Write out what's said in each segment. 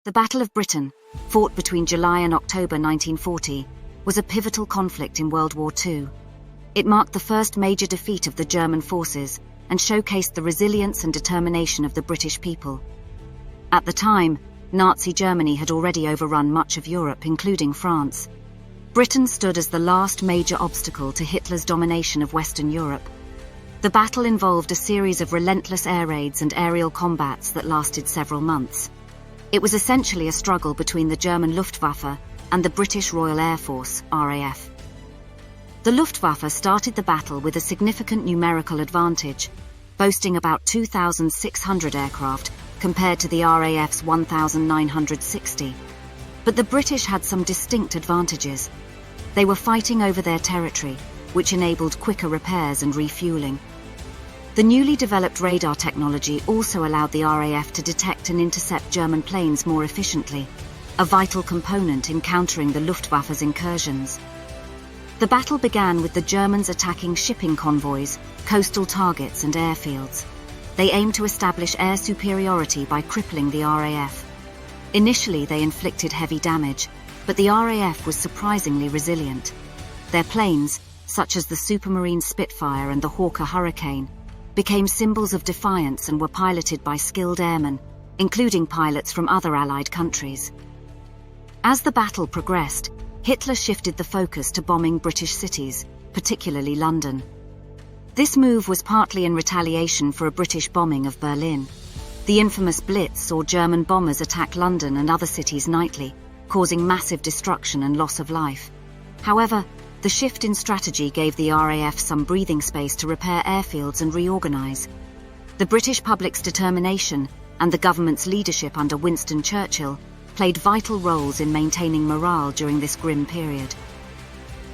The Battle of Britain, fought between July and October 1940, was a pivotal conflict in World War II. It marked the first major defeat of the German forces and showcased the resilience and determination of the British people. At the time, Nazi Germany had already overrun much of Europe, including France. Britain stood as the last major obstacle to Hitler's domination of Western Europe. The battle involved a series of relentless air raids and aerial combats that lasted several months. It was essentially a struggle between the German Luftwaffe and the British Royal Air Force, RAF. The Luftwaffe started the battle with a significant numerical advantage, boasting about 2,600 aircraft compared to the RAF's 1,960. But the British had some distinct advantages. They were fighting over their territory, which enabled quicker repairs and refueling. The newly developed radar technology also allowed the RAF to detect and intercept German planes more efficiently, a vital component in countering the Luftwaffe's incursions. The battle began with the Germans attacking shipping convoys, coastal targets and airfields. They aimed to establish air superiority by crippling the RAF. Initially, they inflicted heavy damage, but the RAF was surprisingly resilient. Their planes, such as the Supermarine Spitfire and the Hawker Hurricane, became symbols of defiance and were piloted by skilled airmen, including pilots from other Allied countries. As the battle progressed, Hitler shifted the focus to bombing British cities, particularly London. This move was partly in retaliation for a British bombing of Berlin. The infamous Blitz saw German bombers attack London and other cities nightly, causing massive destruction and loss of life. However, the shift in strategy gave the RAF some breathing space to repair airfields and reorganize. The British public's determination and the government's leadership under Winston Churchill played vital roles in maintaining morale during this grim period.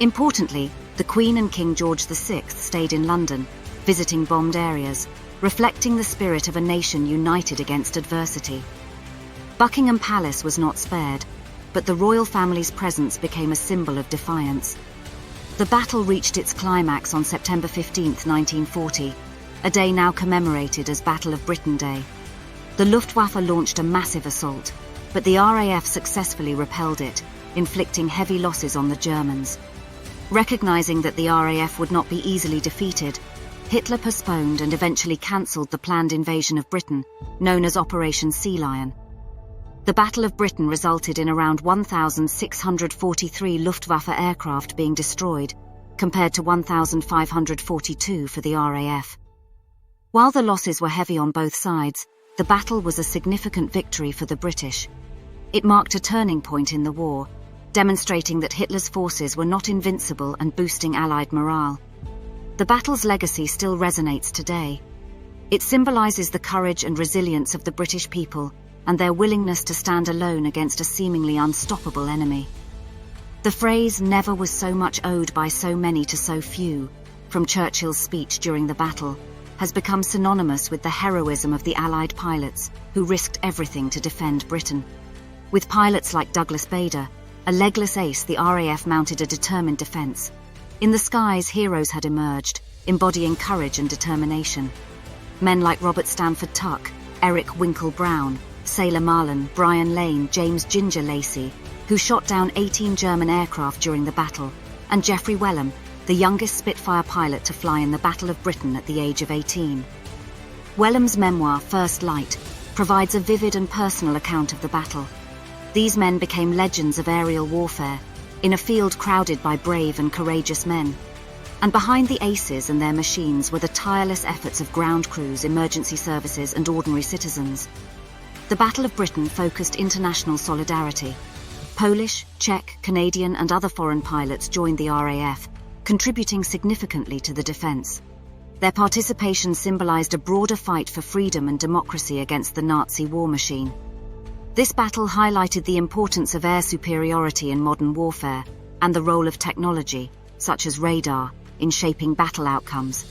Importantly, the Queen and King George VI stayed in London, visiting bombed areas, reflecting the spirit of a nation united against adversity. Buckingham Palace was not spared, but the royal family's presence became a symbol of defiance. The battle reached its climax on September 15, 1940, a day now commemorated as Battle of Britain Day. The Luftwaffe launched a massive assault, but the RAF successfully repelled it, inflicting heavy losses on the Germans. Recognizing that the RAF would not be easily defeated, Hitler postponed and eventually cancelled the planned invasion of Britain, known as Operation Sea Lion. The Battle of Britain resulted in around 1,643 Luftwaffe aircraft being destroyed, compared to 1,542 for the RAF. While the losses were heavy on both sides, the battle was a significant victory for the British. It marked a turning point in the war, demonstrating that Hitler's forces were not invincible and boosting Allied morale. The battle's legacy still resonates today. It symbolizes the courage and resilience of the British people and their willingness to stand alone against a seemingly unstoppable enemy. The phrase "never was so much owed by so many to so few," from Churchill's speech during the battle, has become synonymous with the heroism of the Allied pilots who risked everything to defend Britain. With pilots like Douglas Bader, a legless ace, the RAF mounted a determined defense. In the skies, heroes had emerged, embodying courage and determination. Men like Robert Stanford Tuck, Eric Winkle Brown, Sailor Malan, Brian Lane, James Ginger Lacey, who shot down 18 German aircraft during the battle, and Geoffrey Wellum, the youngest Spitfire pilot to fly in the Battle of Britain at the age of 18. Wellum's memoir, First Light, provides a vivid and personal account of the battle. These men became legends of aerial warfare, in a field crowded by brave and courageous men. And behind the aces and their machines were the tireless efforts of ground crews, emergency services, and ordinary citizens. The Battle of Britain focused international solidarity. Polish, Czech, Canadian, and other foreign pilots joined the RAF, contributing significantly to the defense. Their participation symbolized a broader fight for freedom and democracy against the Nazi war machine. This battle highlighted the importance of air superiority in modern warfare and the role of technology, such as radar, in shaping battle outcomes.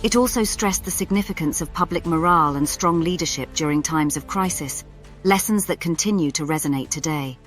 It also stressed the significance of public morale and strong leadership during times of crisis, lessons that continue to resonate today.